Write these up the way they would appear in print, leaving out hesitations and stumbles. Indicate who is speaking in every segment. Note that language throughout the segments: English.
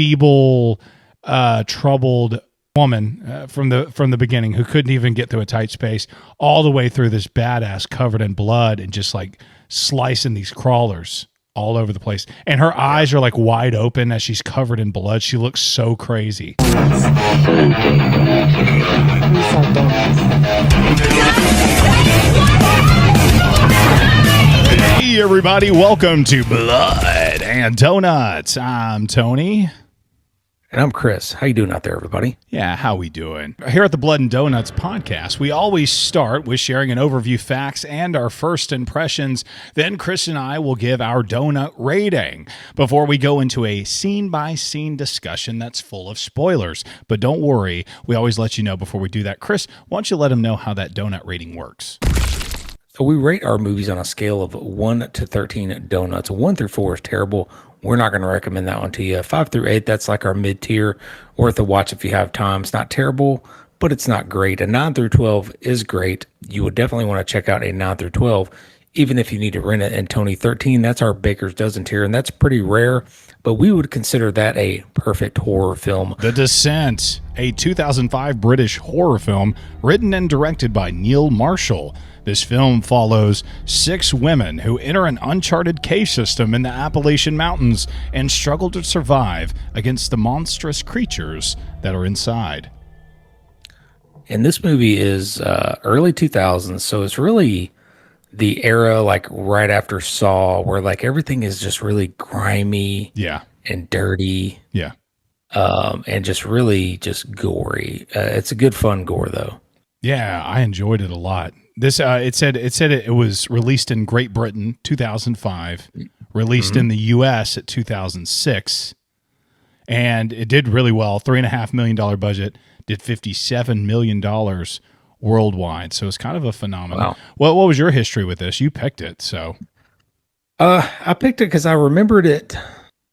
Speaker 1: feeble, troubled woman from the beginning who couldn't even get through a tight space, all the way through this badass covered in blood and just like slicing these crawlers all over the place. And her eyes are like wide open as she's covered in blood. She looks so crazy. Hey everybody, welcome to Blood and Donuts. I'm Tony.
Speaker 2: And I'm Chris. How you doing out there, everybody?
Speaker 1: Yeah, how we doing? Here at the Blood and Donuts podcast, we always start with sharing an overview, facts, and our first impressions. Then Chris and I will give our donut rating before we go into a scene-by-scene discussion that's full of spoilers. But don't worry, we always let you know before we do that. Chris, why don't you let them know how that donut rating works?
Speaker 2: So we rate our movies on a scale of 1 to 13 donuts. 1 through 4 is terrible. We're not going to recommend that one to you. 5 through 8, that's like our mid-tier. Worth a watch if you have time. It's not terrible, but it's not great. A 9 through 12 is great. You would definitely want to check out a 9 through 12, even if you need to rent it. And Tony, 13, that's our Baker's Dozen tier, and that's pretty rare, but we would consider that a perfect horror film.
Speaker 1: The Descent, a 2005 British horror film written and directed by Neil Marshall. This film follows 6 women who enter an uncharted cave system in the Appalachian Mountains and struggle to survive against the monstrous creatures that are inside.
Speaker 2: And this movie is early 2000s, so it's really the era like right after Saw, where like everything is just really grimy, and dirty, and just really just gory. It's a good fun gore though.
Speaker 1: Yeah, I enjoyed it a lot. This it said it was released in Great Britain 2005, released in the US at 2006, and it did really well. $3.5 million budget, did $57 million worldwide. So it's kind of a phenomenon.
Speaker 2: Wow.
Speaker 1: What was your history with this? You picked it, so.
Speaker 2: I picked it because I remembered it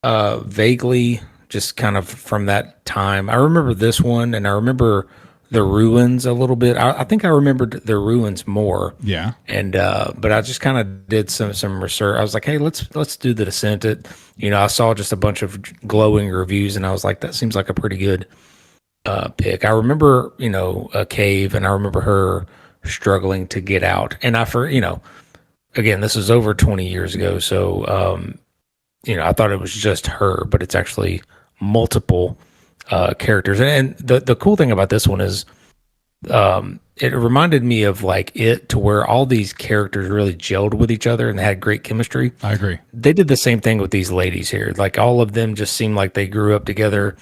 Speaker 2: vaguely, just kind of from that time. I remember this one, and I remember The Ruins a little bit. I think I remembered The Ruins more.
Speaker 1: Yeah.
Speaker 2: And but I just kind of did some research. I was like, hey, let's do The Descent. I saw just a bunch of glowing reviews, and I was like, that seems like a pretty good pick. I remember, a cave, and I remember her struggling to get out. And again, this was over 20 years ago, so I thought it was just her, but it's actually multiple characters. And the cool thing about this one is it reminded me of like It, to where all these characters really gelled with each other and they had great chemistry.
Speaker 1: I agree.
Speaker 2: They did the same thing with these ladies here. Like all of them just seemed like they grew up together.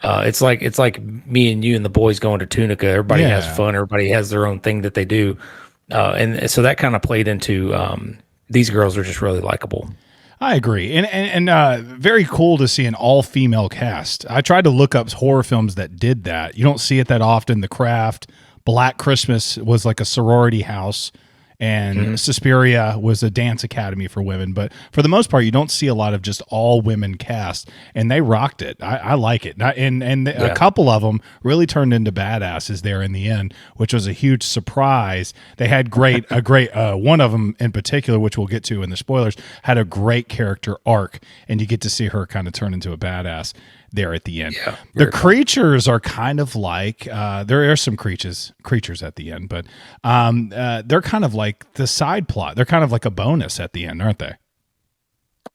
Speaker 2: It's like me and you and the boys going to Tunica. Everybody has fun. Everybody has their own thing that they do. And so that kind of played into these girls are just really likable.
Speaker 1: I agree. And very cool to see an all-female cast. I tried to look up horror films that did that. You don't see it that often. The Craft, Black Christmas was like a sorority house, and Suspiria was a dance academy for women. But for the most part, you don't see a lot of just all women cast, and they rocked it. I like it. A couple of them really turned into badasses there in the end, which was a huge surprise. They had a great one of them in particular, which we'll get to in the spoilers, had a great character arc, and you get to see her kind of turn into a badass there at the end.
Speaker 2: Yeah,
Speaker 1: the creatures are kind of like there are some creatures at the end, but they're kind of like the side plot. They're kind of like a bonus at the end, aren't they?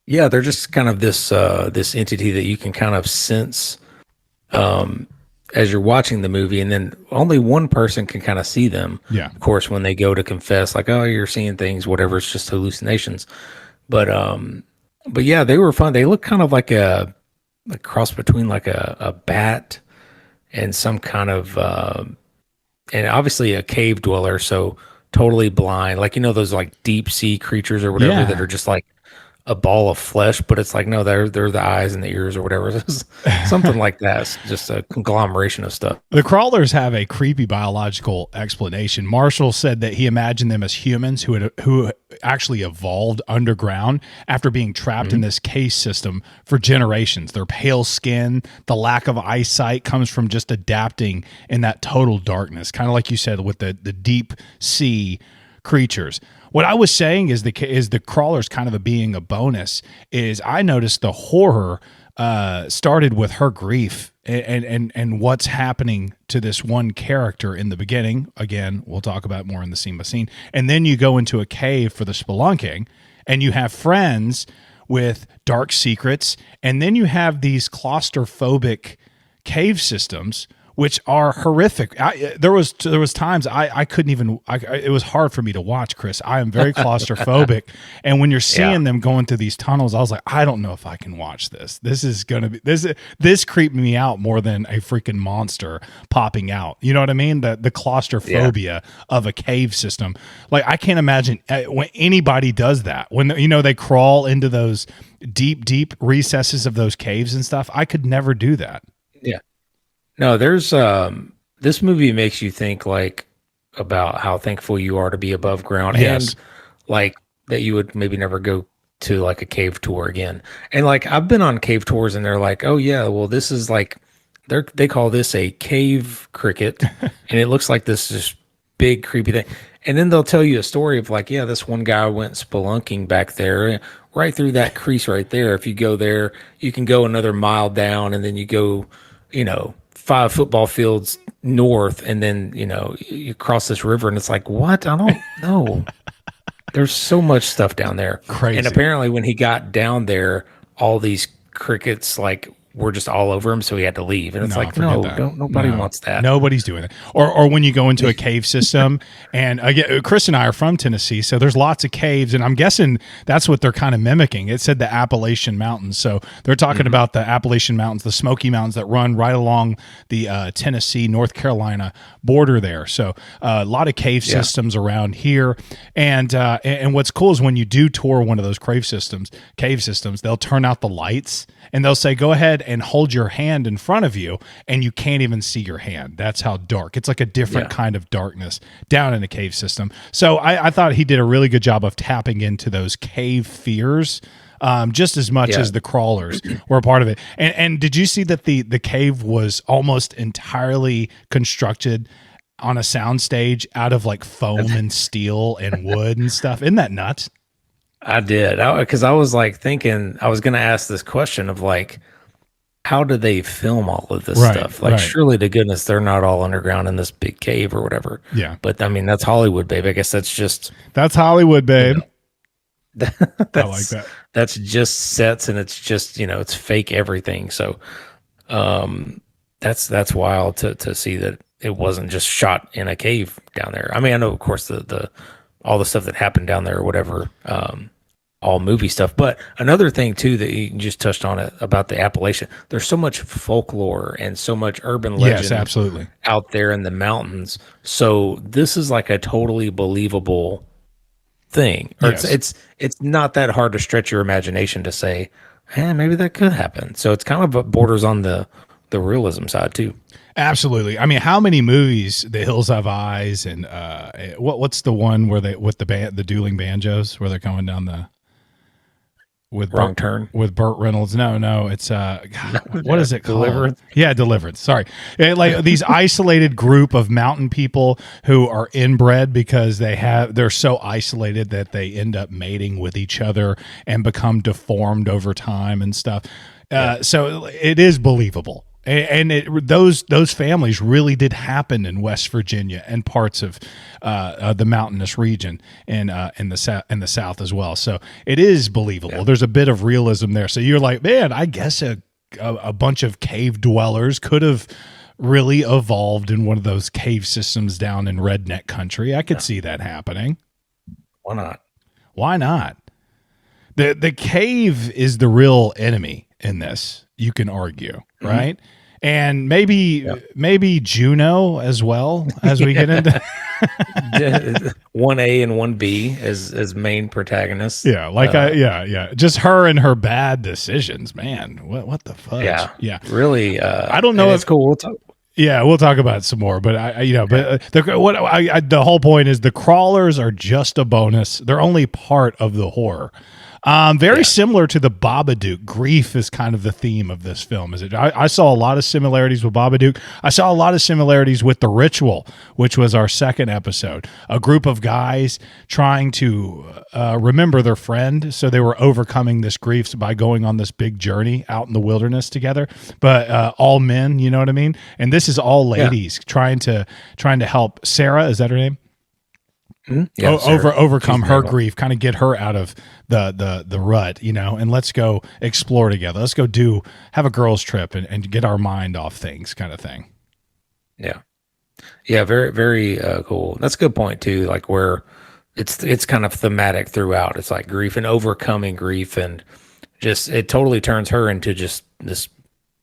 Speaker 2: Yeah, they're just kind of this entity that you can kind of sense as you're watching the movie, and then only one person can kind of see them.
Speaker 1: Yeah,
Speaker 2: of course, when they go to confess, like, oh, you're seeing things, whatever, it's just hallucinations. But yeah, they were fun. They look kind of like a cross between like a bat and some kind of and obviously a cave dweller, so totally blind, like those like deep sea creatures or whatever that are just like a ball of flesh, but it's like, no, they're the eyes and the ears or whatever. Something like that. It's just a conglomeration of stuff.
Speaker 1: The crawlers have a creepy biological explanation. Marshall said that he imagined them as humans who actually evolved underground after being trapped in this cave system for generations. Their pale skin, the lack of eyesight comes from just adapting in that total darkness, kind of like you said with the deep sea creatures. What I was saying is the crawlers kind of being a bonus is I noticed the horror started with her grief and what's happening to this one character in the beginning. Again, we'll talk about more in the scene by scene. And then you go into a cave for the spelunking, and you have friends with dark secrets, and then you have these claustrophobic cave systems, which are horrific. There was times I couldn't even. It was hard for me to watch, Chris. I am very claustrophobic, and when you're seeing them going through these tunnels, I was like, I don't know if I can watch this. This is gonna be this creeped me out more than a freaking monster popping out. You know what I mean? The claustrophobia of a cave system. Like, I can't imagine when anybody does that. When they crawl into those deep recesses of those caves and stuff. I could never do that.
Speaker 2: Yeah. No, there's this movie makes you think like about how thankful you are to be above ground,
Speaker 1: Yes.
Speaker 2: and like that you would maybe never go to like a cave tour again. And like I've been on cave tours and they're like, "Oh yeah, well this is like they call this a cave cricket and it looks like this just big creepy thing." And then they'll tell you a story of like, "Yeah, this one guy went spelunking back there right through that crease right there. If you go there, you can go another mile down and then you go, 5 football fields north, and then you cross this river." And it's like, what? I don't know. There's so much stuff down there.
Speaker 1: Crazy.
Speaker 2: And apparently when he got down there, all these crickets like were just all over him, so he had to leave. And it's nobody wants that.
Speaker 1: Nobody's doing it. Or when you go into a cave system, and again, Chris and I are from Tennessee, so there's lots of caves, and I'm guessing that's what they're kind of mimicking. It said the Appalachian Mountains, so they're talking about the Appalachian Mountains, the Smoky Mountains that run right along the Tennessee, North Carolina border there. So a lot of cave systems around here, and what's cool is when you do tour one of those cave systems, they'll turn out the lights and they'll say, "Go ahead and hold your hand in front of you," and you can't even see your hand. That's how dark. It's like a different kind of darkness down in a cave system. So I thought he did a really good job of tapping into those cave fears, just as much as the crawlers were a part of it. And did you see that the cave was almost entirely constructed on a soundstage out of like foam and steel and wood and stuff? Isn't that nuts?
Speaker 2: I did, because I was like thinking I was going to ask this question of like, how do they film all of this stuff? Like, surely to goodness they're not all underground in this big cave or whatever.
Speaker 1: Yeah,
Speaker 2: but I mean that's Hollywood, babe. I guess that's
Speaker 1: Hollywood, babe.
Speaker 2: I like that. That's just sets, and it's just it's fake everything. So, that's wild to see that it wasn't just shot in a cave down there. I mean, I know of course the all the stuff that happened down there or whatever, all movie stuff. But another thing too that you just touched on it about the Appalachian, there's so much folklore and so much urban legend
Speaker 1: absolutely
Speaker 2: out there in the mountains. So this is like a totally believable thing. Or it's not that hard to stretch your imagination to say, hey, maybe that could happen. So it's kind of borders on the realism side too.
Speaker 1: Absolutely. I mean, how many movies, The Hills Have Eyes, and what's the one where they with the dueling banjos where they're going down the
Speaker 2: Wrong Turn
Speaker 1: with Burt Reynolds? No, it's what is it called?
Speaker 2: Deliverance.
Speaker 1: Yeah, Deliverance. Sorry, like these isolated group of mountain people who are inbred because they're so isolated that they end up mating with each other and become deformed over time and stuff. So it is believable. And those families really did happen in West Virginia and parts of the mountainous region in the South as well. So it is believable. Yeah. There's a bit of realism there. So you're like, man, I guess a bunch of cave dwellers could have really evolved in one of those cave systems down in redneck country. I could see that happening.
Speaker 2: Why not?
Speaker 1: Why not? The cave is the real enemy in this. You can argue, right? Mm-hmm. And maybe Juno as well as we get into
Speaker 2: 1A and 1B as main protagonists.
Speaker 1: Yeah, just her and her bad decisions, man. What the fudge? Yeah.
Speaker 2: Really,
Speaker 1: I don't know.
Speaker 2: It's cool. We'll talk.
Speaker 1: Yeah, we'll talk about it some more. But the whole point is the crawlers are just a bonus. They're only part of the horror. Very similar to the Babadook. Grief is kind of the theme of this film. Is it? I saw a lot of similarities with Babadook. I saw a lot of similarities with The Ritual, which was our second episode. A group of guys trying to remember their friend, so they were overcoming this grief by going on this big journey out in the wilderness together. But all men, you know what I mean? And this is all ladies trying to help Sarah. Is that her name?
Speaker 2: Yeah,
Speaker 1: overcome her grief, kind of get her out of the rut, and let's go explore together. Let's go have a girls trip and get our mind off things, kind of thing.
Speaker 2: Yeah. Yeah. Very, very cool. That's a good point too. Like where it's kind of thematic throughout. It's like grief and overcoming grief, and just, it totally turns her into just this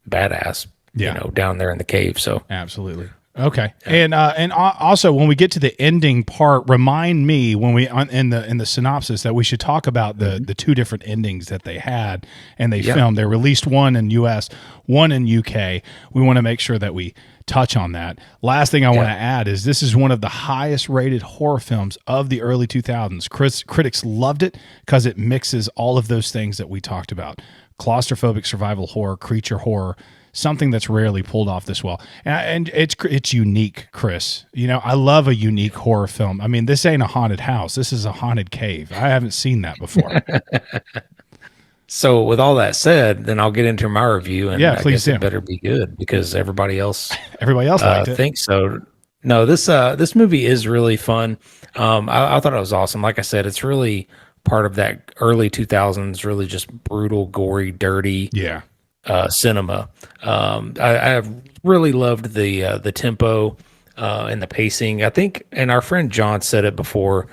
Speaker 2: badass, down there in the cave. So
Speaker 1: absolutely. Okay. Yeah. And also when we get to the ending part, remind me when we in the synopsis that we should talk about the two different endings that they had and they filmed. They released one in US, one in UK. We want to make sure that we touch on that. Last thing I want to add is this is one of the highest rated horror films of the early 2000s. Critics loved it because it mixes all of those things that we talked about. Claustrophobic survival horror, creature horror, something that's rarely pulled off this well. And it's unique, Chris. I love a unique horror film. I mean, this ain't a haunted house. This is a haunted cave. I haven't seen that before.
Speaker 2: So with all that said, then I'll get into my review, and I
Speaker 1: please
Speaker 2: guess it better be good because everybody else
Speaker 1: liked it.
Speaker 2: Thinks so. No, this movie is really fun. I thought it was awesome. Like I said, it's really part of that early 2000s, really just brutal, gory, dirty cinema. I really loved the tempo and the pacing. I think, and our friend John said it before,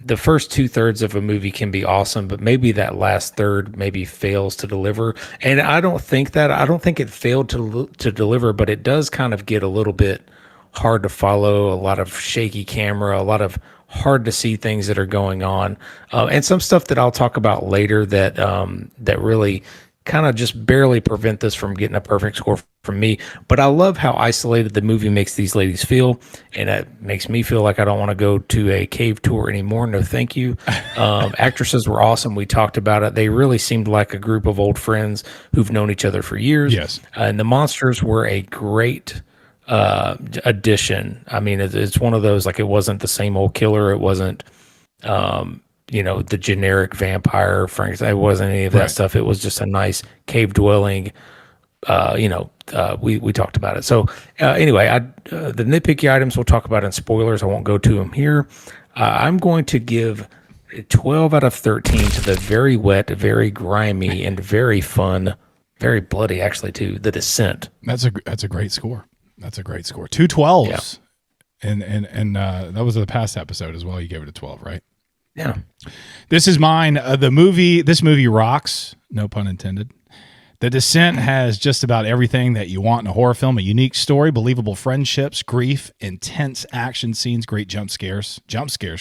Speaker 2: the first 2/3 of a movie can be awesome, but maybe that last third maybe fails to deliver. And I don't think it failed to deliver, but it does kind of get a little bit hard to follow, a lot of shaky camera, a lot of hard to see things that are going on, and some stuff that I'll talk about later that really kind of just barely prevent this from getting a perfect score from me. But I love how isolated the movie makes these ladies feel, and it makes me feel like I don't want to go to a cave tour anymore. No, thank you. Actresses were awesome. We talked about it. They really seemed like a group of old friends who've known each other for years.
Speaker 1: Yes.
Speaker 2: And the monsters were a great addition. I mean, it's one of those, like, it wasn't the same old killer. It wasn't, the generic vampire, Frankenstein. It wasn't any of that stuff. It was just a nice cave dwelling. We talked about it. So anyway, the nitpicky items we'll talk about in spoilers. I won't go to them here. I'm going to give 12 out of 13 to the very wet, very grimy, and very fun, very bloody, actually, too, The Descent.
Speaker 1: That's a great score. That's a great score. 2 12s. Yeah. And that was the past episode as well. You gave it a 12, right?
Speaker 2: Yeah.
Speaker 1: This is mine. This movie rocks. No pun intended. The Descent has just about everything that you want in a horror film. A unique story, believable friendships, grief, intense action scenes, great jump scares,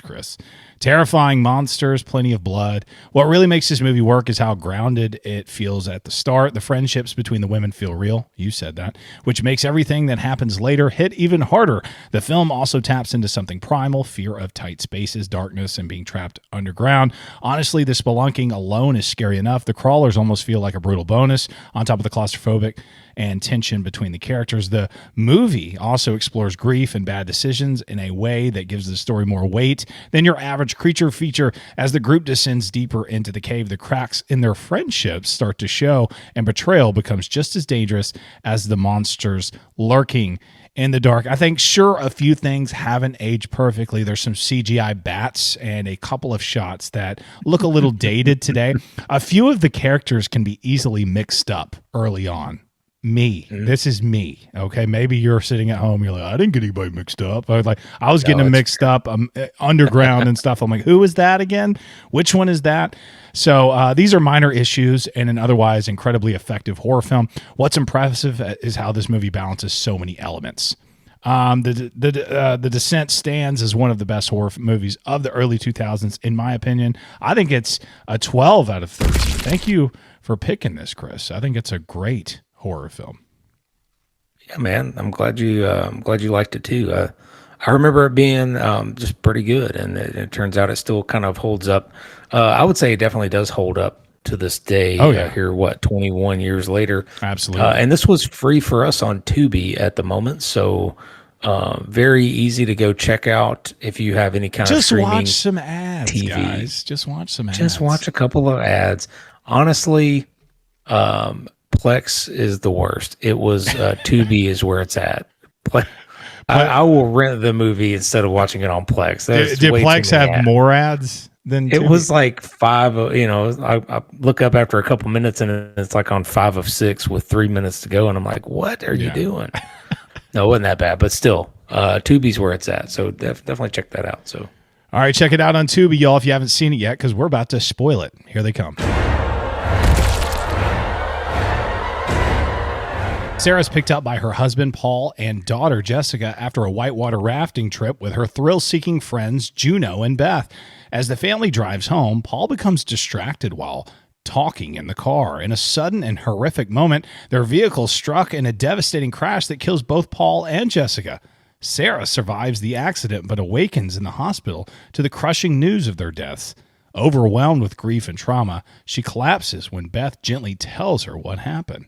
Speaker 1: Chris. Terrifying monsters, plenty of blood. What really makes this movie work is how grounded it feels at the start. The friendships between the women feel real. You said that. Which makes everything that happens later hit even harder. The film also taps into something primal, fear of tight spaces, darkness, and being trapped underground. Honestly, the spelunking alone is scary enough. The crawlers almost feel like a brutal bonus on top of the claustrophobic and tension between the characters. The movie also explores grief and bad decisions in a way that gives the story more weight than your average creature feature. As the group descends deeper into the cave, the cracks in their friendships start to show, and betrayal becomes just as dangerous as the monsters lurking in the dark. I think, sure, a few things haven't aged perfectly. There's some CGI bats and a couple of shots that look a little dated today. A few of the characters can be easily mixed up early on. This is me. Okay, maybe you're sitting at home, you're like, I didn't get anybody mixed up. I was getting them mixed up underground and stuff. I'm like, who is that again? Which one is that? So these are minor issues in an otherwise incredibly effective horror film. What's impressive is how this movie balances so many elements. The Descent stands as one of the best horror movies of the early 2000s, in my opinion. I think it's a 12 out of 13. Thank you for picking this, Chris. I think it's a great horror film.
Speaker 2: Yeah, man, I'm glad you liked it too. I remember it being just pretty good, and it turns out it still kind of holds up. I would say it definitely does hold up to this day.
Speaker 1: Oh, yeah.
Speaker 2: Here, what, 21 years later,
Speaker 1: Absolutely.
Speaker 2: and this was free for us on Tubi at the moment, so very easy to go check out if you have any kind of
Speaker 1: Just watch
Speaker 2: streaming
Speaker 1: some ads,
Speaker 2: TV.
Speaker 1: guys. Just watch some ads.
Speaker 2: Just watch a couple of ads. Honestly, Plex is the worst. It was Tubi is where it's at. I will rent the movie instead of watching it on Plex.
Speaker 1: Did Plex have more ads than
Speaker 2: It
Speaker 1: Tubi?
Speaker 2: was like five. I look up after a couple minutes and it's like on 5 of 6 with 3 minutes to go, and I'm like, "What are you doing?" No, it wasn't that bad, but still, Tubi's where it's at. So definitely check that out. So,
Speaker 1: all right, check it out on Tubi, y'all, if you haven't seen it yet, because we're about to spoil it. Here they come. Sarah's picked up by her husband, Paul, and daughter, Jessica, after a whitewater rafting trip with her thrill-seeking friends, Juno and Beth. As the family drives home, Paul becomes distracted while talking in the car. In a sudden and horrific moment, their vehicle struck in a devastating crash that kills both Paul and Jessica. Sarah survives the accident but awakens in the hospital to the crushing news of their deaths. Overwhelmed with grief and trauma, she collapses when Beth gently tells her what happened.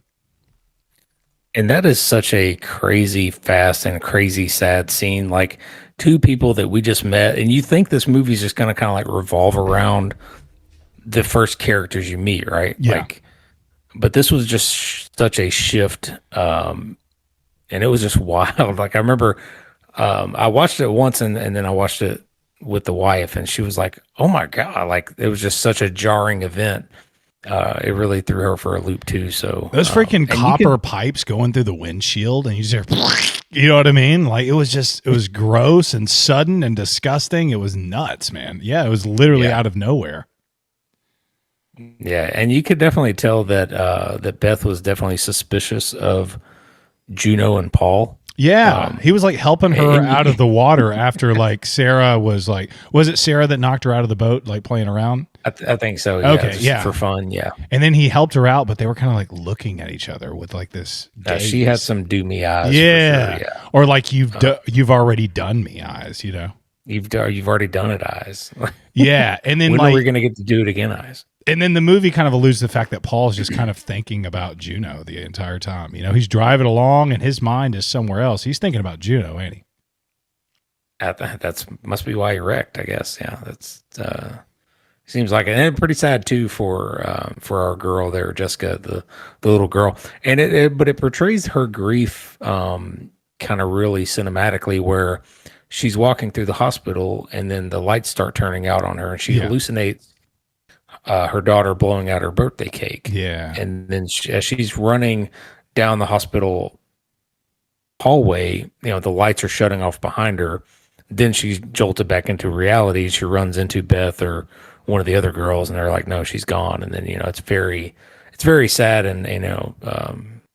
Speaker 2: and that is such a crazy fast and crazy sad scene. Like two people that we just met, and you think this movie's just going to kind of like revolve around the first characters you meet, right?
Speaker 1: Yeah.
Speaker 2: Like, but this was just such a shift, and it was just wild. Like I remember, I watched it once, and then I watched it with the wife, and she was like, "Oh my god!" Like it was just such a jarring event. It really threw her for a loop too. So
Speaker 1: those freaking copper pipes going through the windshield, and you just hear, you know what I mean? Like it was gross and sudden and disgusting. It was nuts, man. Yeah, it was literally out of nowhere.
Speaker 2: Yeah, and you could definitely tell that that Beth was definitely suspicious of Juno and Paul.
Speaker 1: Yeah, he was like helping her out of the water after like Sarah was it Sarah that knocked her out of the boat, like playing around?
Speaker 2: I think so. Yeah,
Speaker 1: okay, yeah,
Speaker 2: for fun. Yeah,
Speaker 1: and then he helped her out, but they were kind of like looking at each other with like this.
Speaker 2: She had some do me eyes.
Speaker 1: Yeah,
Speaker 2: for sure, yeah.
Speaker 1: Or like you've already done me eyes, you know.
Speaker 2: You've already done it, eyes.
Speaker 1: Yeah, and then
Speaker 2: when are we going to get to do it again, eyes?
Speaker 1: And then the movie kind of alludes to the fact that Paul's just kind of thinking about Juno the entire time. You know, he's driving along and his mind is somewhere else. He's thinking about Juno, ain't he?
Speaker 2: That's must be why he wrecked, I guess. Yeah, that's seems like it. And pretty sad too for our girl there, Jessica, the little girl. And but it portrays her grief kind of really cinematically, where she's walking through the hospital and then the lights start turning out on her and she hallucinates her daughter blowing out her birthday cake.
Speaker 1: Yeah.
Speaker 2: And then as she's running down the hospital hallway, the lights are shutting off behind her. Then she's jolted back into reality. She runs into Beth or one of the other girls, and they're like, no, she's gone. And then, it's very sad and,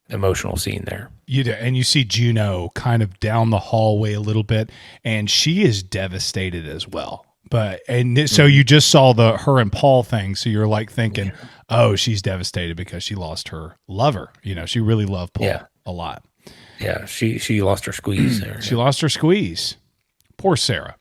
Speaker 2: emotional scene there.
Speaker 1: You do, and you see Juno kind of down the hallway a little bit, and she is devastated as well. So you just saw her and Paul thing. So you're like thinking, oh, she's devastated because she lost her lover. She really loved Paul a lot.
Speaker 2: Yeah. She lost her squeeze there.
Speaker 1: She lost her squeeze. Poor Sarah.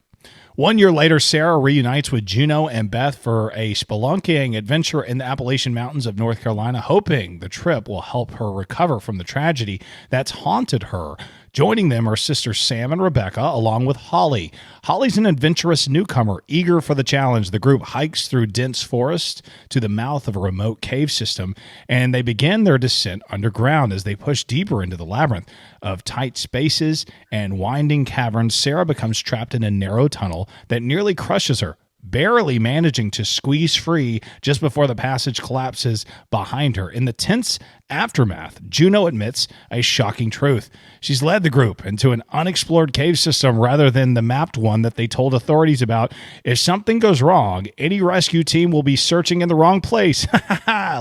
Speaker 1: 1 year later, Sarah reunites with Juno and Beth for a spelunking adventure in the Appalachian Mountains of North Carolina, hoping the trip will help her recover from the tragedy that's haunted her. Joining them are sisters Sam and Rebecca, along with Holly. Holly's an adventurous newcomer, eager for the challenge. The group hikes through dense forest to the mouth of a remote cave system, and they begin their descent underground as they push deeper into the labyrinth of tight spaces and winding caverns. Sarah becomes trapped in a narrow tunnel that nearly crushes her, barely managing to squeeze free just before the passage collapses behind her. In the tense aftermath, Juno admits a shocking truth. She's led the group into an unexplored cave system rather than the mapped one that they told authorities about. If something goes wrong, any rescue team will be searching in the wrong place,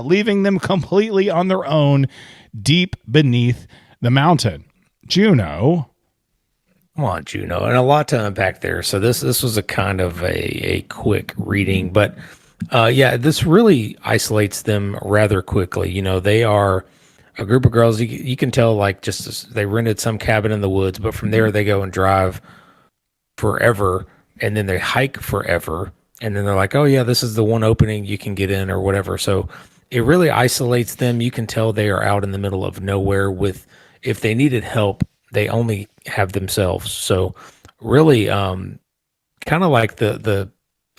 Speaker 1: leaving them completely on their own deep beneath the mountain. Juno...
Speaker 2: Come on, Juno, and a lot to unpack there. So this was a kind of a quick reading, but this really isolates them rather quickly. They are a group of girls. You can tell, like, they rented some cabin in the woods, but from there they go and drive forever, and then they hike forever, and then they're like, oh yeah, this is the one opening you can get in or whatever. So it really isolates them. You can tell they are out in the middle of nowhere with, if they needed help, they only have themselves. So really, kind of like the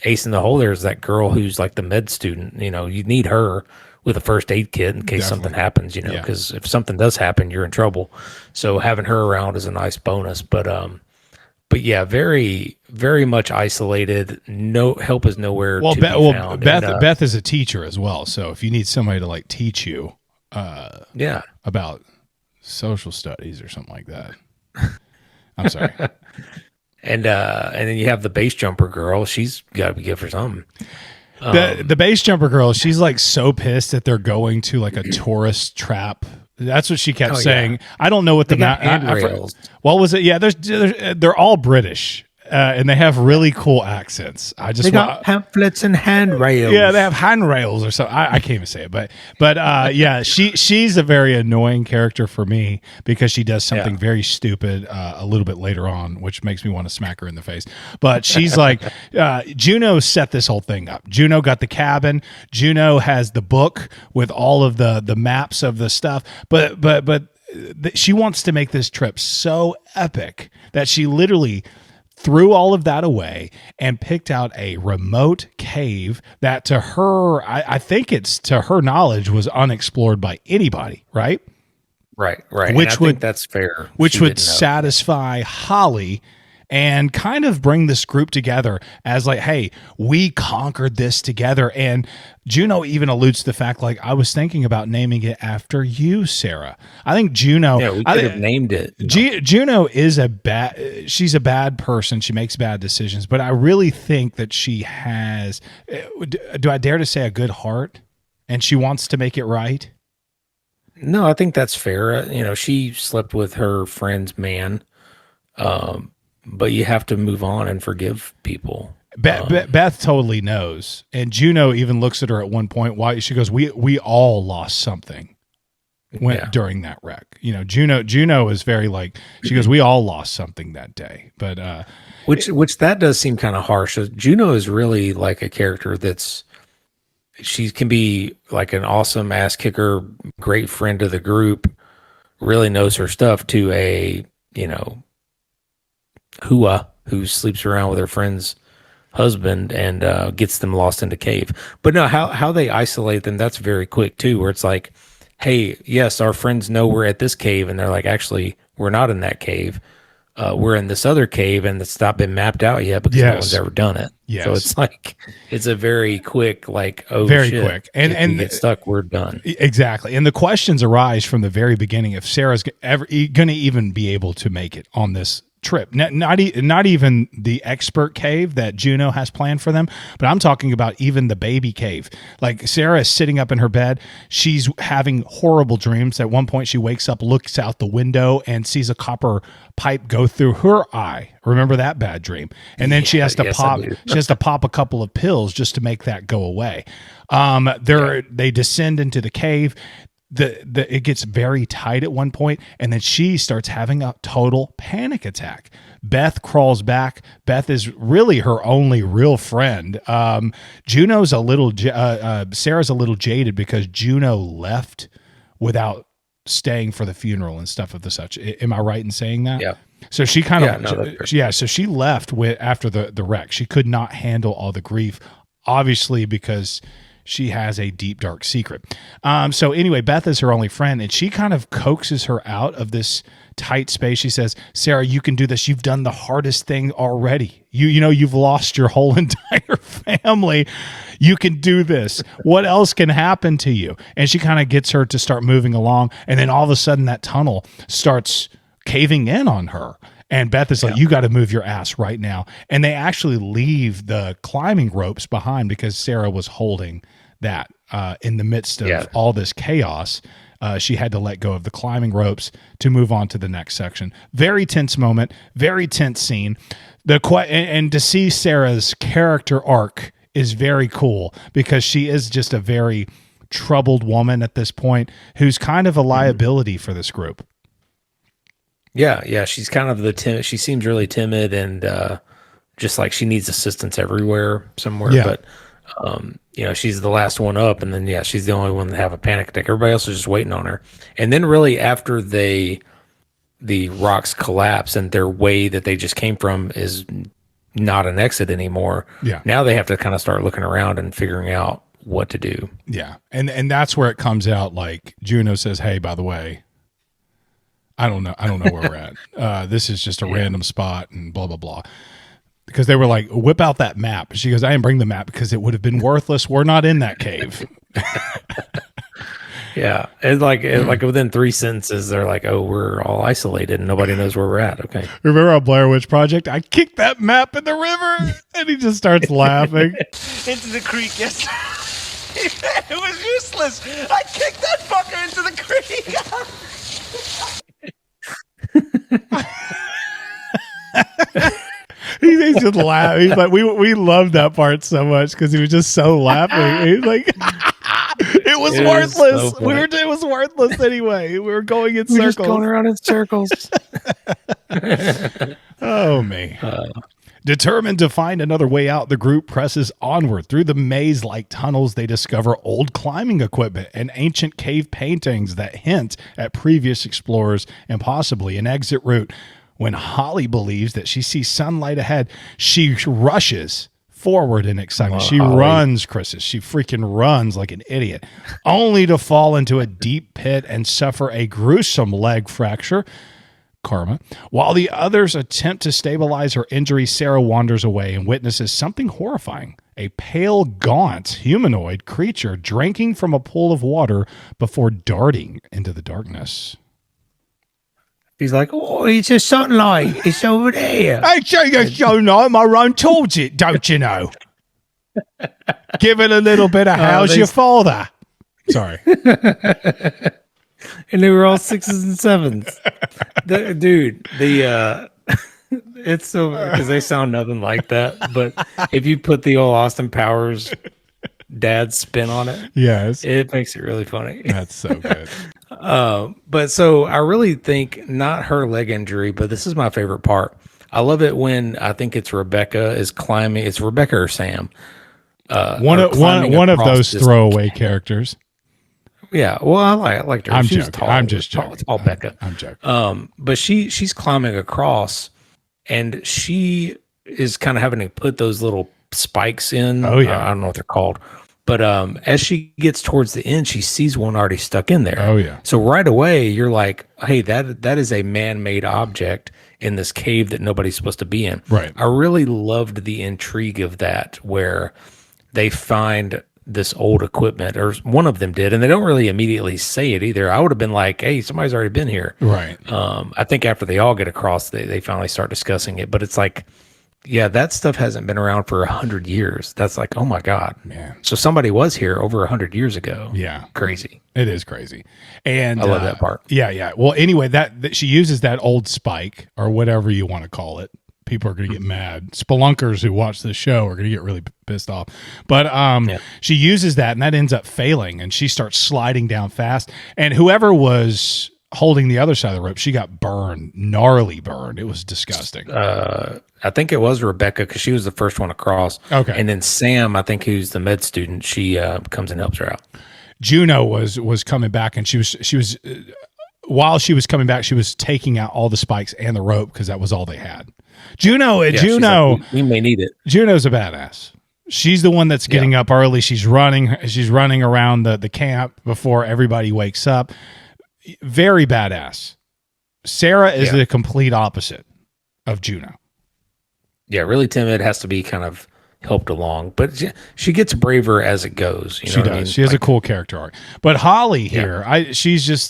Speaker 2: ace in the hole there is that girl who's like the med student. You need her with a first aid kit in case something happens,
Speaker 1: Yeah.
Speaker 2: because if something does happen, you're in trouble. So having her around is a nice bonus. But yeah, very, very much isolated. No help is nowhere
Speaker 1: Well,
Speaker 2: to be found.
Speaker 1: Beth is a teacher as well. So if you need somebody to like teach you
Speaker 2: Yeah.
Speaker 1: about social studies or something like that. I'm sorry.
Speaker 2: And then you have the base jumper girl. She's got to be good for something.
Speaker 1: The base jumper girl, she's like so pissed that they're going to like a tourist trap. That's what she kept saying.
Speaker 2: Yeah.
Speaker 1: I don't know what
Speaker 2: handrails.
Speaker 1: What was it? Yeah, they're all British. And they have really cool accents.
Speaker 2: They got pamphlets and handrails.
Speaker 1: Yeah, they have handrails or something. I can't even say it, but yeah, she's a very annoying character for me because she does something very stupid a little bit later on, which makes me want to smack her in the face. But she's like, Juno set this whole thing up. Juno got the cabin. Juno has the book with all of the maps of the stuff. But she wants to make this trip so epic that she literally threw all of that away and picked out a remote cave that to her, I think it's to her knowledge, was unexplored by anybody, right?
Speaker 2: Right.
Speaker 1: Which
Speaker 2: I think that's fair.
Speaker 1: Which would satisfy Holly and kind of bring this group together as like, hey, we conquered this together. And Juno even alludes to the fact, like, I was thinking about naming it after you, Sarah. I think Juno.
Speaker 2: Yeah, we could have named it.
Speaker 1: Juno is she's a bad person. She makes bad decisions, but I really think that she has, do I dare to say, a good heart, and she wants to make it right.
Speaker 2: No, I think that's fair. She slept with her friend's man. But you have to move on and forgive people.
Speaker 1: Beth totally knows, and Juno even looks at her at one point. Why she goes, "We all lost something during that wreck." Juno is very like, she goes, "We all lost something that day." But
Speaker 2: which that does seem kind of harsh. Juno is really like a character she can be like an awesome ass kicker, great friend of the group, really knows her stuff, to a who sleeps around with her friend's husband and gets them lost in the cave. But no, how they isolate them, that's very quick too, where it's like, hey, yes, our friends know we're at this cave, and they're like, actually, we're not in that cave. We're in this other cave, and it's not been mapped out yet because no one's ever done it.
Speaker 1: Yes.
Speaker 2: So it's like, it's a very quick, like, oh,
Speaker 1: very
Speaker 2: shit.
Speaker 1: quick.
Speaker 2: And if we get stuck, we're done.
Speaker 1: Exactly. And the questions arise from the very beginning if Sarah's ever going to even be able to make it on this trip. Not even the expert cave that Juno has planned for them, but I'm talking about even the baby cave. Like, Sarah is sitting up in her bed. She's having horrible dreams. At one point, she wakes up, looks out the window, and sees a copper pipe go through her eye. Remember that bad dream? And then she has to pop a couple of pills just to make that go away. They descend into the cave. It gets very tight at one point, and then she starts having a total panic attack. Beth crawls back. Beth is really her only real friend. Sarah's a little jaded because Juno left without staying for the funeral and stuff of the such. Am I right in saying that?
Speaker 2: Yeah.
Speaker 1: So she so she left after the wreck. She could not handle all the grief, obviously, because she has a deep, dark secret. So anyway, Beth is her only friend, and she kind of coaxes her out of this tight space. She says, Sarah, you can do this. You've done the hardest thing already. You've lost your whole entire family. You can do this. What else can happen to you? And she kind of gets her to start moving along. And then all of a sudden that tunnel starts caving in on her. And Beth is like, you got to move your ass right now. And they actually leave the climbing ropes behind because Sarah was holding that in the midst of all this chaos. She had to let go of the climbing ropes to move on to the next section. Very tense moment, very tense scene. And to see Sarah's character arc is very cool because she is just a very troubled woman at this point who's kind of a liability for this group.
Speaker 2: Yeah. She's kind of the timid. She seems really timid and just like she needs assistance everywhere, somewhere.
Speaker 1: Yeah.
Speaker 2: But she's the last one up, and then she's the only one to have a panic attack. Everybody else is just waiting on her. And then really after the rocks collapse and their way that they just came from is not an exit anymore.
Speaker 1: Yeah.
Speaker 2: Now they have to kind of start looking around and figuring out what to do.
Speaker 1: Yeah. And that's where it comes out. Like Juno says, hey, by the way, I don't know where we're at. This is just a random spot and blah, blah, blah. Because they were like, whip out that map. She goes, I didn't bring the map because it would have been worthless. We're not in that cave.
Speaker 2: Yeah. It's like within 3 sentences, they're like, oh, we're all isolated and nobody knows where we're at. Okay.
Speaker 1: Remember on Blair Witch Project? I kicked that map in the river. And he just starts laughing.
Speaker 3: Into the creek, yes. It was useless. I kicked that fucker into the creek.
Speaker 1: He's just laughing. He's like, we loved that part so much because he was just so laughing. He's like, it was worthless.
Speaker 2: So
Speaker 1: it was worthless anyway. We were going in
Speaker 2: we're
Speaker 1: circles.
Speaker 2: just going around in circles.
Speaker 1: Oh, me. Determined to find another way out, the group presses onward. Through the maze-like tunnels, they discover old climbing equipment and ancient cave paintings that hint at previous explorers and possibly an exit route. When Holly believes that she sees sunlight ahead, she rushes forward in excitement. She runs, Chris's. She freaking runs like an idiot, only to fall into a deep pit and suffer a gruesome leg fracture. Karma. While the others attempt to stabilize her injury, Sarah wanders away and witnesses something horrifying. A pale, gaunt humanoid creature drinking from a pool of water before darting into the darkness.
Speaker 2: He's like, oh, it's a sunlight. It's over there.
Speaker 1: I say it's so nice. I run towards it, don't you know? Give it a little bit of how's your father? Sorry.
Speaker 2: And they were all 6s and 7s. It's so because they sound nothing like that. But if you put the old Austin Powers dad spin on it,
Speaker 1: Yes.
Speaker 2: it makes it really funny.
Speaker 1: That's so good.
Speaker 2: But so I really think not her leg injury, but this is my favorite part. I love it when I think it's Rebecca is climbing. It's Rebecca or Sam.
Speaker 1: One of those throwaway characters.
Speaker 2: Yeah, well, I liked her.
Speaker 1: I'm
Speaker 2: She was
Speaker 1: joking.
Speaker 2: tall.
Speaker 1: I'm just
Speaker 2: tall.
Speaker 1: joking.
Speaker 2: It's all Becca.
Speaker 1: I'm joking.
Speaker 2: But she's climbing across, and she is kind of having to put those little spikes in.
Speaker 1: Oh, yeah.
Speaker 2: I don't know what they're called. But as she gets towards the end, she sees one already stuck in there.
Speaker 1: Oh, yeah.
Speaker 2: So right away, you're like, hey, that is a man-made object in this cave that nobody's supposed to be in.
Speaker 1: Right.
Speaker 2: I really loved the intrigue of that, where they find this old equipment, or one of them did, and they don't really immediately say it either. I would have been like, hey, somebody's already been here.
Speaker 1: Right.
Speaker 2: I think after they all get across, they finally start discussing it. But it's like, yeah, that stuff hasn't been around for 100 years. That's like, oh my God.
Speaker 1: Man.
Speaker 2: So somebody was here over 100 years ago.
Speaker 1: Yeah.
Speaker 2: Crazy.
Speaker 1: It is crazy. And
Speaker 2: I love that part.
Speaker 1: Yeah. Well, anyway, that she uses that old spike or whatever you want to call it. People are going to get mad. Spelunkers who watch this show are going to get really pissed off. But she uses that, and that ends up failing, and she starts sliding down fast. And whoever was holding the other side of the rope, she got burned, gnarly burned. It was disgusting.
Speaker 2: I think it was Rebecca because she was the first one across.
Speaker 1: Okay.
Speaker 2: And then Sam, I think, who's the med student, she comes and helps her out.
Speaker 1: Juno was coming back, and she was while she was coming back, she was taking out all the spikes and the rope because that was all they had. Juno,
Speaker 2: Like, we may need it.
Speaker 1: Juno's a badass. She's the one that's getting up early. She's running around the camp before everybody wakes up. Very badass. Sarah is the complete opposite of Juno.
Speaker 2: Yeah, really timid, has to be kind of helped along, but she gets braver as it goes.
Speaker 1: She does. I mean? She has a cool character arc. But Holly here, she just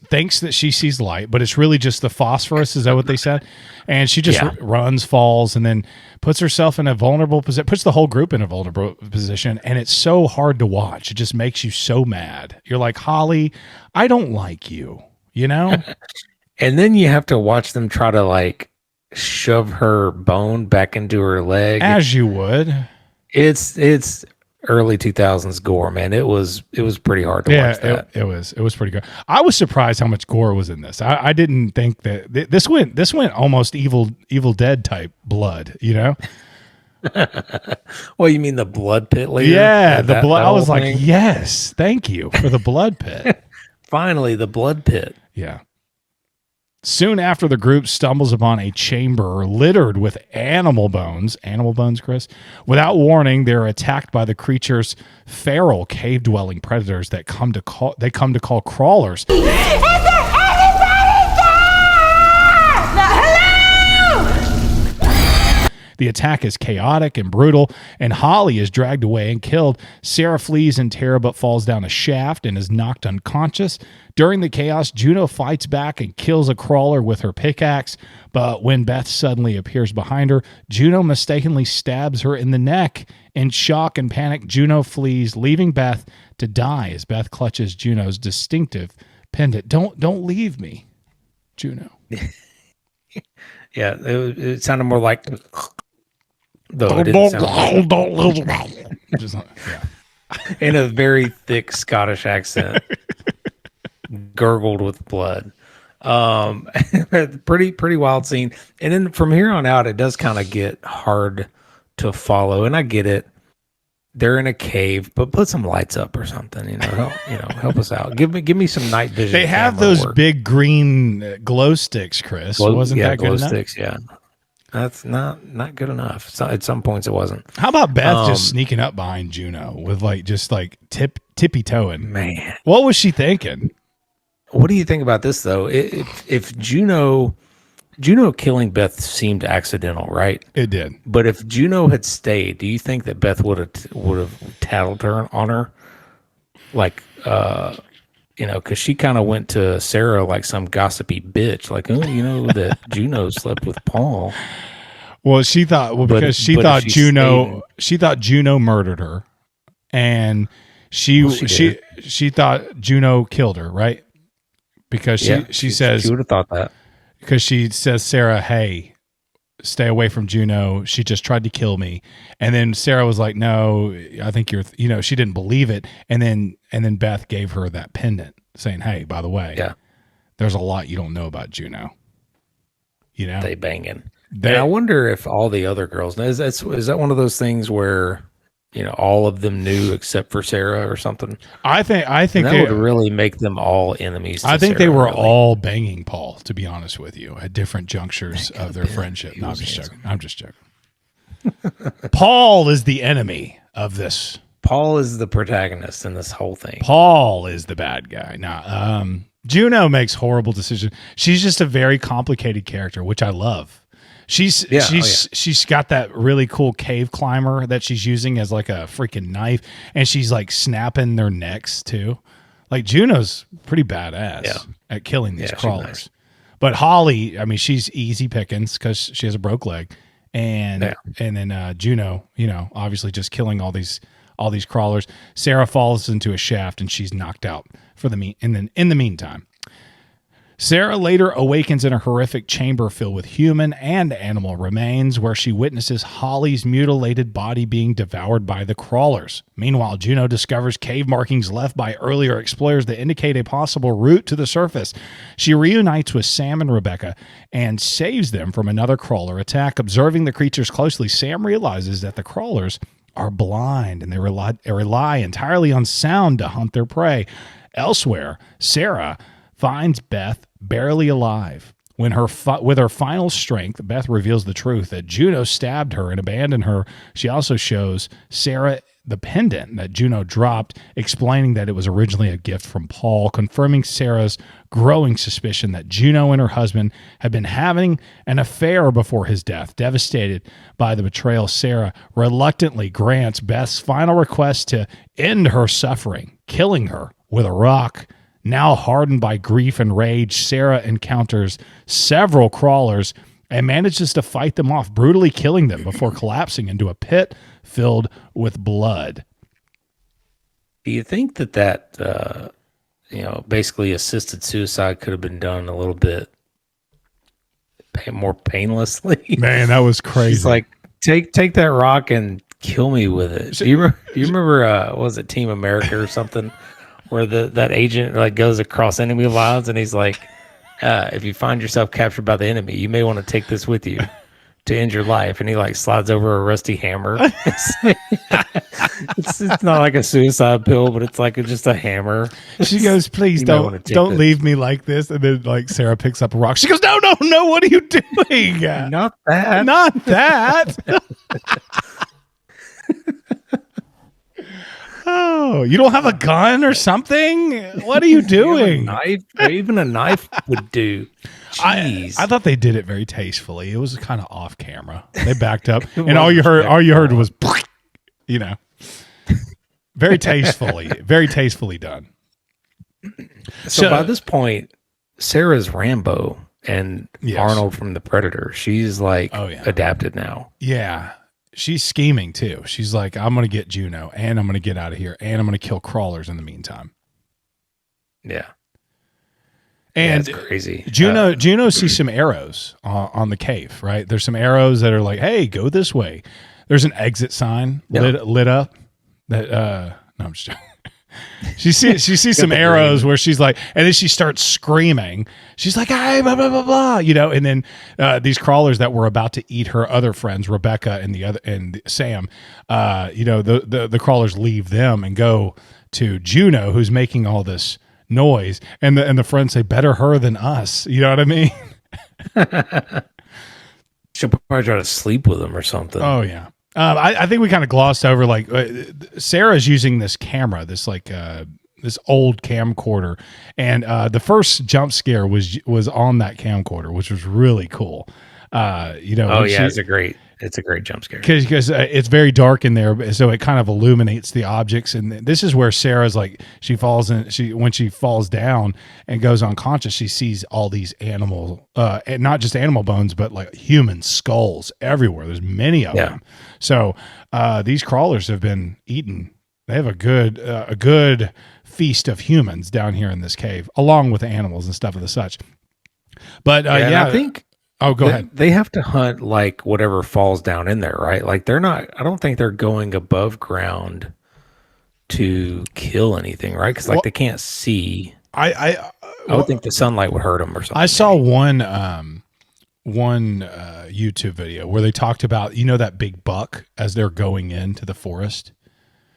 Speaker 1: thinks that she sees light, but it's really just the phosphorus. Is that what they said? And she just runs, falls, and then puts herself in a vulnerable position, puts the whole group in a vulnerable position. And it's so hard to watch. It just makes you so mad. You're like, Holly, I don't like you, you know?
Speaker 2: And then you have to watch them try to like shove her bone back into her leg.
Speaker 1: As you would.
Speaker 2: It's early 2000s gore, man. It was pretty hard to watch that.
Speaker 1: It was pretty good. I was surprised how much gore was in this. I didn't think that this went almost Evil Dead type blood, you know?
Speaker 2: Well, you mean the blood pit later?
Speaker 1: Yeah, the blood. I was like, yes, thank you for the blood pit.
Speaker 2: Finally, the blood pit.
Speaker 1: Yeah. Soon after, the group stumbles upon a chamber littered with animal bones, Chris. Without warning, they're attacked by the creature's feral cave-dwelling predators that come to call crawlers. The attack is chaotic and brutal, and Holly is dragged away and killed. Sarah flees in terror but falls down a shaft and is knocked unconscious. During the chaos, Juno fights back and kills a crawler with her pickaxe, but when Beth suddenly appears behind her, Juno mistakenly stabs her in the neck. In shock and panic, Juno flees, leaving Beth to die as Beth clutches Juno's distinctive pendant. Don't leave me, Juno.
Speaker 2: Yeah, it sounded more like... Though it didn't sound like
Speaker 1: Just, yeah.
Speaker 2: in a very thick Scottish accent, gurgled with blood. Pretty wild scene. And then from here on out, it does kind of get hard to follow. And I get it. They're in a cave, but put some lights up or something. Help us out. Give me some night vision.
Speaker 1: They have those big green glow sticks, Chris. Wasn't that good
Speaker 2: glow
Speaker 1: enough?
Speaker 2: Sticks, yeah. That's not good enough. So at some points it wasn't.
Speaker 1: How about Beth just sneaking up behind Juno with tippy toeing?
Speaker 2: Man,
Speaker 1: what was she thinking?
Speaker 2: What do you think about this though? If Juno killing Beth seemed accidental, right?
Speaker 1: It did.
Speaker 2: But if Juno had stayed, do you think that Beth would have tattled her on her? Like, because she kind of went to Sarah like some gossipy bitch, like, oh, that Juno slept with Paul.
Speaker 1: Well, she thought because she thought Juno murdered her, and she thought Juno killed her, right? Because she says
Speaker 2: she would have thought that
Speaker 1: because she says, Sarah, hey, stay away from Juno. She just tried to kill me. And then Sarah was like, no, I think she didn't believe it. And then Beth gave her that pendant saying, hey, by the way, there's a lot you don't know about Juno.
Speaker 2: They banging. And I wonder if all the other girls, is that one of those things where, all of them knew except for Sarah or something?
Speaker 1: I think
Speaker 2: that would really make them all enemies.
Speaker 1: I think they were all banging Paul, to be honest with you, at different junctures of their friendship. No, I'm just joking. Paul is the enemy of this.
Speaker 2: Paul is the protagonist in this whole thing.
Speaker 1: Paul is the bad guy. Nah, Juno makes horrible decisions. She's just a very complicated character, which I love. She's got that really cool cave climber that she's using as like a freaking knife, and she's like snapping their necks too. Like Juno's pretty badass at killing these crawlers. Nice. But Holly, I mean, she's easy pickings because she has a broke leg, and then Juno, obviously just killing all these crawlers. Sarah falls into a shaft and she's knocked out in the meantime. Sarah later awakens in a horrific chamber filled with human and animal remains where she witnesses Holly's mutilated body being devoured by the crawlers. Meanwhile, Juno discovers cave markings left by earlier explorers that indicate a possible route to the surface. She reunites with Sam and Rebecca and saves them from another crawler attack. Observing the creatures closely, Sam realizes that the crawlers are blind and they rely entirely on sound to hunt their prey. Elsewhere, Sarah finds Beth barely alive. With her final strength, Beth reveals the truth that Juno stabbed her and abandoned her. She also shows Sarah the pendant that Juno dropped, explaining that it was originally a gift from Paul, confirming Sarah's growing suspicion that Juno and her husband had been having an affair before his death. Devastated by the betrayal, Sarah reluctantly grants Beth's final request to end her suffering, killing her with a rock. Now hardened by grief and rage, Sarah encounters several crawlers and manages to fight them off, brutally killing them before collapsing into a pit filled with blood.
Speaker 2: Do you think that basically assisted suicide could have been done a little bit more painlessly?
Speaker 1: Man, that was crazy.
Speaker 2: She's like, take that rock and Kill me with it. Do you remember what was it, Team America or something, where that agent like goes across enemy lines and he's like, if you find yourself captured by the enemy, you may want to take this with you to end your life. And he like slides over a rusty hammer. It's not like a suicide pill, but it's like just a hammer.
Speaker 1: She goes, please don't leave me like this. And then like Sarah picks up a rock. She goes, no, what are you doing?
Speaker 2: Not that.
Speaker 1: Not that. Oh, you don't have a gun or something? What are you doing?
Speaker 2: Knife? Even a knife would do. Jeez.
Speaker 1: I thought they did it very tastefully. It was kind of off camera. They backed up, and all you heard was, very tastefully done.
Speaker 2: So by this point, Sarah's Rambo and Arnold from the Predator. She's like adapted now.
Speaker 1: Yeah. She's scheming too. She's like, I'm going to get Juno and I'm going to get out of here and I'm going to kill crawlers in the meantime.
Speaker 2: Yeah.
Speaker 1: And
Speaker 2: it's crazy.
Speaker 1: Juno sees some arrows on the cave, right? There's some arrows that are like, hey, go this way. There's an exit sign lit up that, no, I'm just joking. She sees some arrows where she's like, and then she starts screaming. She's like, hey, blah, blah, blah, blah, and then these crawlers that were about to eat her other friends, Rebecca and Sam, the crawlers leave them and go to Juno, who's making all this noise. And the friends say, better her than us. You know what I mean?
Speaker 2: She'll probably try to sleep with him or something.
Speaker 1: Oh, yeah. I think we kind of glossed over like Sarah's using this camera, this old camcorder, and the first jump scare was on that camcorder, which was really cool. It's a great jump scare because it's very dark in there, so it kind of illuminates the objects. And this is where Sarah's like when she falls down and goes unconscious, she sees all these animal, and not just animal bones, but like human skulls everywhere. There's many of them. So these crawlers have been eaten. They have a good feast of humans down here in this cave, along with animals and stuff of the such. But I think. Oh, go ahead.
Speaker 2: They have to hunt like whatever falls down in there, right? Like they're not. I don't think they're going above ground to kill anything, right? Because they can't see. I would think the sunlight would hurt them or something.
Speaker 1: I saw one YouTube video where they talked about that big buck as they're going into the forest.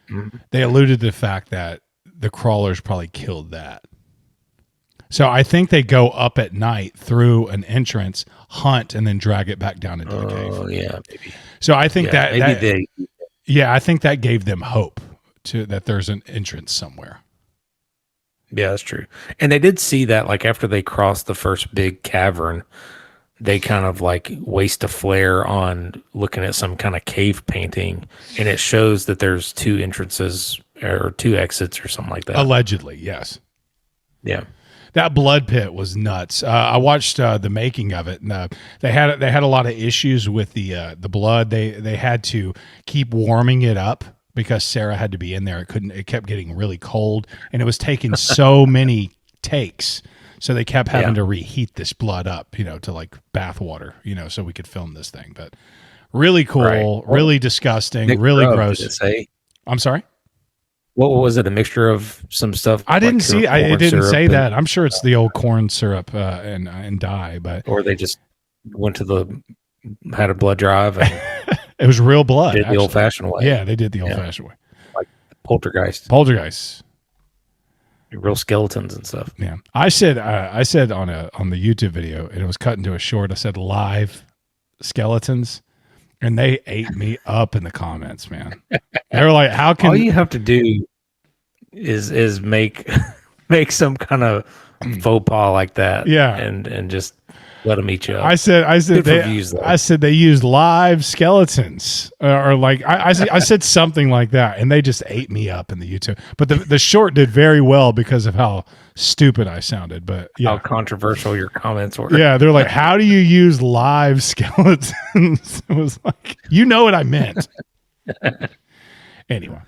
Speaker 1: Mm-hmm. They alluded to the fact that the crawlers probably killed that. So I think they go up at night through an entrance, hunt, and then drag it back down into the cave.
Speaker 2: Oh yeah, maybe.
Speaker 1: So I think I think that gave them hope that there's an entrance somewhere.
Speaker 2: Yeah, that's true. And they did see that like after they crossed the first big cavern, they kind of like waste a flare on looking at some kind of cave painting, and it shows that there's two entrances or two exits or something like that.
Speaker 1: Allegedly, yes.
Speaker 2: Yeah.
Speaker 1: That blood pit was nuts. I watched the making of it, and they had a lot of issues with the blood. They had to keep warming it up because Sarah had to be in there. It kept getting really cold, and it was taking so many takes. So they kept having to reheat this blood up, to like bath water, so we could film this thing. But really cool, really disgusting, really gross.
Speaker 2: Did it say?
Speaker 1: I'm sorry.
Speaker 2: What was it? A mixture of some stuff?
Speaker 1: I didn't see. It didn't say that. I'm sure it's the old corn syrup and dye, but
Speaker 2: or they just went had a blood drive and
Speaker 1: it was real blood.
Speaker 2: Did the old fashioned way?
Speaker 1: Yeah, they did the old fashioned way,
Speaker 2: like poltergeist, real skeletons and stuff.
Speaker 1: Yeah, I said on the YouTube video, and it was cut into a short. I said live skeletons. And they ate me up in the comments, man. They were like, "How can?"
Speaker 2: All you have to do is make some kind of faux pas like that, and just let them eat you up.
Speaker 1: I said they used live skeletons, or like I said something like that, and they just ate me up in the YouTube. But the short did very well because of how stupid I sounded, but
Speaker 2: how controversial your comments were.
Speaker 1: Yeah, they're like, how do you use live skeletons? It was like, what I meant. Anyway,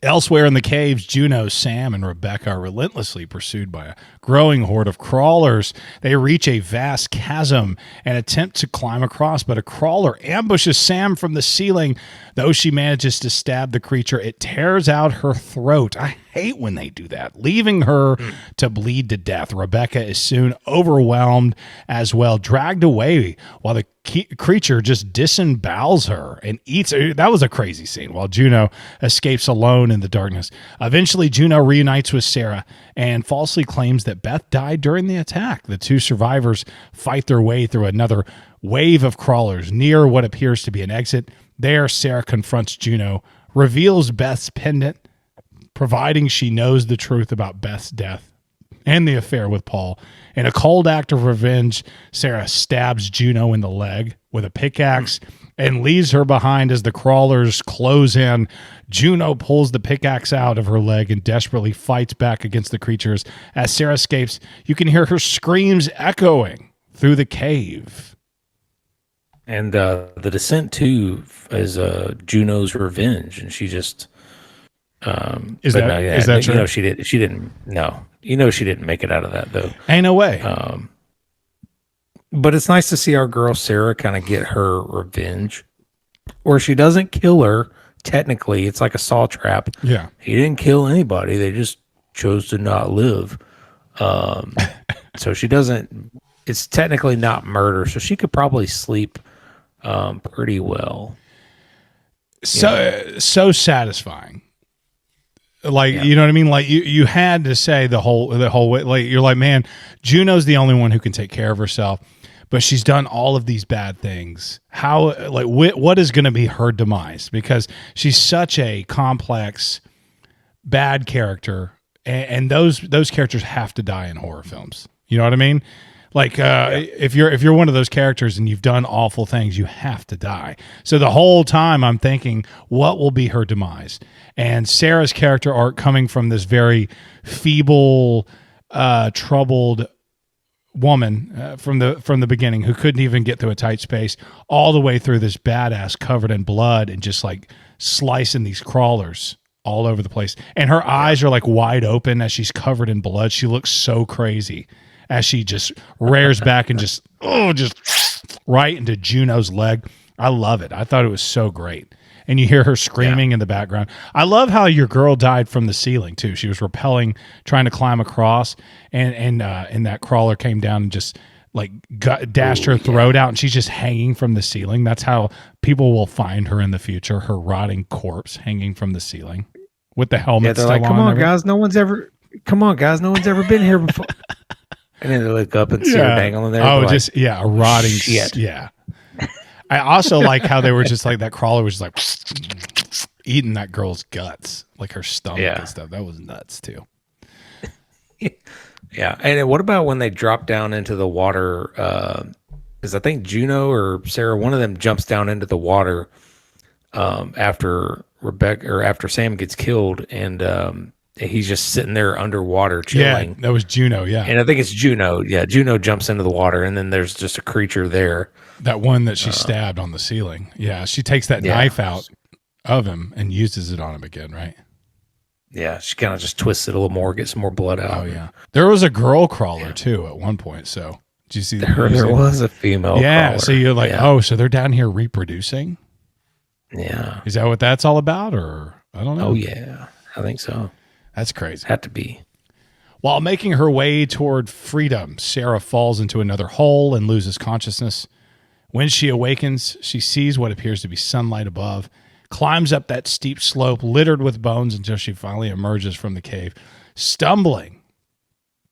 Speaker 1: Elsewhere in the caves, Juno, Sam, and Rebecca are relentlessly pursued by a growing horde of crawlers. They reach a vast chasm and attempt to climb across, but a crawler ambushes Sam from the ceiling. Though she manages to stab the creature, it tears out her throat. I hate when they do that, leaving her to bleed to death. Rebecca is soon overwhelmed as well, dragged away while the creature just disembowels her and eats her. That was a crazy scene, while Juno escapes alone in the darkness. Eventually, Juno reunites with Sarah and falsely claims that Beth died during the attack. The two survivors fight their way through another wave of crawlers near what appears to be an exit. There, Sarah confronts Juno, reveals Beth's pendant, providing she knows the truth about Beth's death and the affair with Paul. In a cold act of revenge, Sarah stabs Juno in the leg with a pickaxe and leaves her behind as the crawlers close in. Juno pulls the pickaxe out of her leg and desperately fights back against the creatures. As Sarah escapes, you can hear her screams echoing through the cave.
Speaker 2: And the descent too is Juno's revenge, and she just
Speaker 1: Is that true?
Speaker 2: She didn't. No, she didn't make it out of that though.
Speaker 1: Ain't no way.
Speaker 2: But it's nice to see our girl Sarah kind of get her revenge, or she doesn't kill her. Technically, it's like a saw trap.
Speaker 1: Yeah,
Speaker 2: he didn't kill anybody; they just chose to not live. So she doesn't. It's technically not murder, so she could probably sleep pretty well.
Speaker 1: So satisfying. Like, you know what I mean? Like you had to say the whole way, like, you're like, man, Juno's the only one who can take care of herself, but she's done all of these bad things. How, like, what is going to be her demise? Because she's such a complex, bad character, and those characters have to die in horror films. You know what I mean? Like, if you're one of those characters and you've done awful things, you have to die. So the whole time I'm thinking, what will be her demise? And Sarah's character arc, coming from this very feeble, troubled woman from the beginning, who couldn't even get through a tight space, all the way through this badass covered in blood and just like slicing these crawlers all over the place. And her eyes are like wide open as she's covered in blood. She looks so crazy as she just rears back and just right into Juno's leg. I love it. I thought it was so great. And you hear her screaming in the background. I love how your girl died from the ceiling too. She was rappelling, trying to climb across, and that crawler came down and just like dashed her throat out, and she's just hanging from the ceiling. That's how people will find her in the future, her rotting corpse hanging from the ceiling with the helmet.
Speaker 2: Yeah, they're like, come on, guys, no one's ever been here before. And then they look up and see her dangling there.
Speaker 1: Oh, just a rotting
Speaker 2: shit.
Speaker 1: Yeah. I also like how they were just like, that crawler was just like eating that girl's guts, like her stomach and stuff. That was nuts too.
Speaker 2: Yeah. And what about when they drop down into the water? Because I think Juno or Sarah, one of them jumps down into the water after Rebecca or after Sam gets killed, and he's just sitting there underwater chilling.
Speaker 1: Yeah, that was Juno. Yeah,
Speaker 2: and I think it's Juno. Yeah, Juno jumps into the water, and then there's just a creature there.
Speaker 1: That one that she stabbed on the ceiling. Yeah, she takes that knife out of him and uses it on him again, right?
Speaker 2: Yeah, she kind of just twists it a little more, gets some more blood out.
Speaker 1: Oh yeah, there was a girl crawler too at one point. So did you see that?
Speaker 2: There was a female.
Speaker 1: Yeah,
Speaker 2: crawler.
Speaker 1: So you're like, oh, so they're down here reproducing.
Speaker 2: Yeah,
Speaker 1: is that what that's all about, or I don't know?
Speaker 2: Oh yeah, I think so.
Speaker 1: That's crazy.
Speaker 2: Had to be.
Speaker 1: While making her way toward freedom, Sarah falls into another hole and loses consciousness. When she awakens, she sees what appears to be sunlight above, climbs up that steep slope littered with bones until she finally emerges from the cave. Stumbling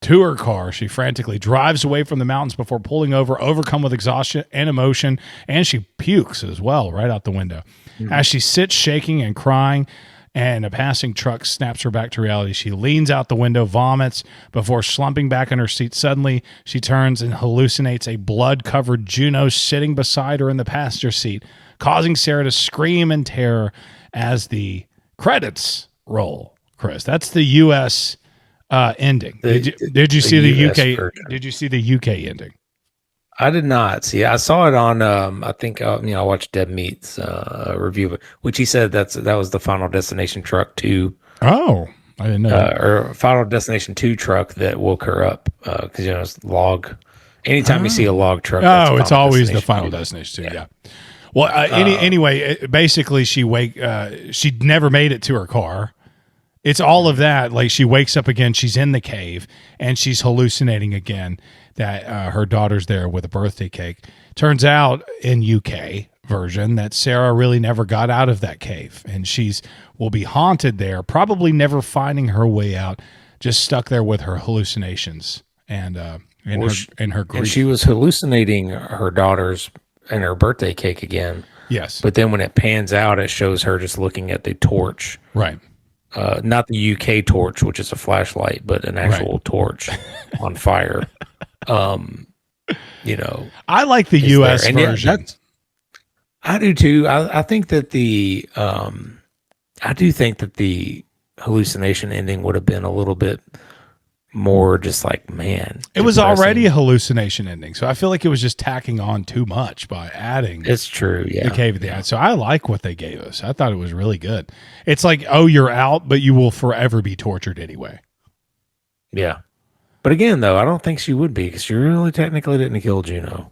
Speaker 1: to her car, she frantically drives away from the mountains before pulling over, overcome with exhaustion and emotion, and she pukes as well right out the window. Mm-hmm. As she sits shaking and crying, and a passing truck snaps her back to reality, she leans out the window, vomits, before slumping back in her seat. Suddenly, she turns and hallucinates a blood-covered Juno sitting beside her in the passenger seat, causing Sarah to scream in terror as the credits roll. Chris, that's the U.S. Ending. Did you see the UK? Version. Did you see the UK ending?
Speaker 2: I did not see. I saw it on. I think I watched Deb Meat's review of it, which he said that was the Final Destination truck 2.
Speaker 1: Oh, I didn't know.
Speaker 2: Or Final Destination 2 truck that woke her up because it's log. Anytime you see a log truck,
Speaker 1: oh, it's always the Final Destination 2. Yeah. Well, anyway, basically she never made it to her car. It's all of that. Like she wakes up again, she's in the cave and she's hallucinating again that her daughter's there with a birthday cake. Turns out in UK version that Sarah really never got out of that cave and will be haunted there, probably never finding her way out, just stuck there with her hallucinations and her grief.
Speaker 2: And she was hallucinating her daughter's and her birthday cake again.
Speaker 1: Yes.
Speaker 2: But then when it pans out, it shows her just looking at the torch.
Speaker 1: Right.
Speaker 2: Not the UK torch, which is a flashlight, but an actual torch on fire.
Speaker 1: I like the US version.
Speaker 2: I do too. I think that I do think that the hallucination ending would have been a little bit more just like, man.
Speaker 1: It was already a hallucination ending, so I feel like it was just tacking on too much by adding.
Speaker 2: It's true, yeah.
Speaker 1: The cave at the end. So I like what they gave us. I thought it was really good. It's like, oh, you're out, but you will forever be tortured anyway.
Speaker 2: Yeah. But again, though, I don't think she would be because she really technically didn't kill Juno.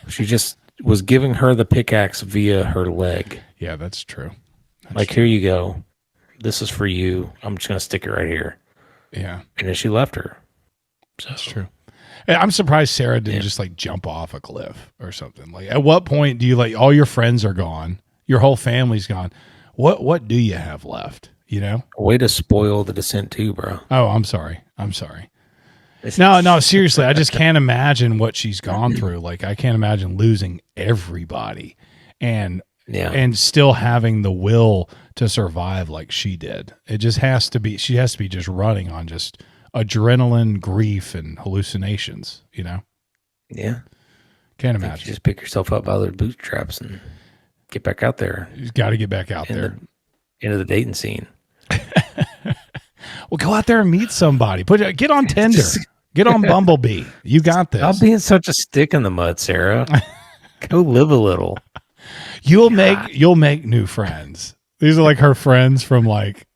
Speaker 2: She just was giving her the pickaxe via her leg.
Speaker 1: Yeah, that's true.
Speaker 2: Here you go. This is for you. I'm just going to stick it right here.
Speaker 1: Yeah.
Speaker 2: And then she left her.
Speaker 1: So. That's true. I'm surprised Sarah didn't just like jump off a cliff or something. Like, at what point do you all your friends are gone, your whole family's gone? What do you have left?
Speaker 2: Way to spoil the descent too, bro.
Speaker 1: Oh, I'm sorry. No, seriously, I just can't imagine what she's gone through. Like, I can't imagine losing everybody and still having the will to survive like she did. It just has to be. She has to be just running on just adrenaline, grief, and hallucinations.
Speaker 2: Yeah.
Speaker 1: Can't imagine.
Speaker 2: You just pick yourself up by the bootstraps and get back out there.
Speaker 1: You got to get back out there
Speaker 2: into the dating scene.
Speaker 1: Well, go out there and meet somebody. Get on Tinder. Get on Bumblebee. You got this.
Speaker 2: Stop being such a stick in the mud, Sarah. Go live a little.
Speaker 1: You'll make new friends. These are like her friends from like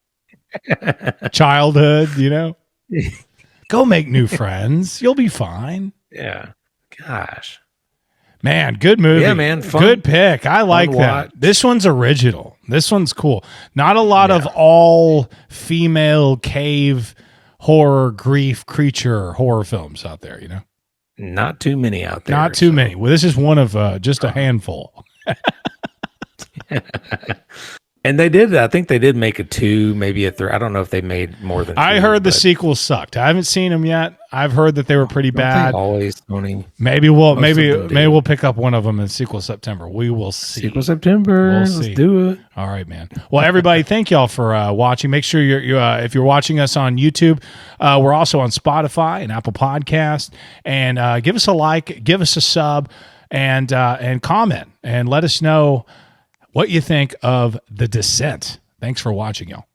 Speaker 1: childhood, Go make new friends. You'll be fine.
Speaker 2: Yeah. Gosh.
Speaker 1: Man, good movie.
Speaker 2: Yeah, man. Fun,
Speaker 1: good pick. I like that. This one's original. This one's cool. Not a lot of all female cave horror, grief, creature horror films out there,
Speaker 2: Not too many out there.
Speaker 1: Not too many. Well, this is one of just a handful.
Speaker 2: And they did. I think they did make a 2, maybe a 3. I don't know if they made more than 2.
Speaker 1: I heard the sequel sucked. I haven't seen them yet. I've heard that they were pretty bad.
Speaker 2: Always, Tony.
Speaker 1: Maybe we'll pick up one of them in sequel September. We will see.
Speaker 2: Sequel September. Let's do it.
Speaker 1: All right, man. Well, everybody, thank y'all for watching. Make sure if you're watching us on YouTube, we're also on Spotify and Apple Podcast. And give us a like, give us a sub, and comment, and let us know what you think of The Descent. Thanks for watching, y'all.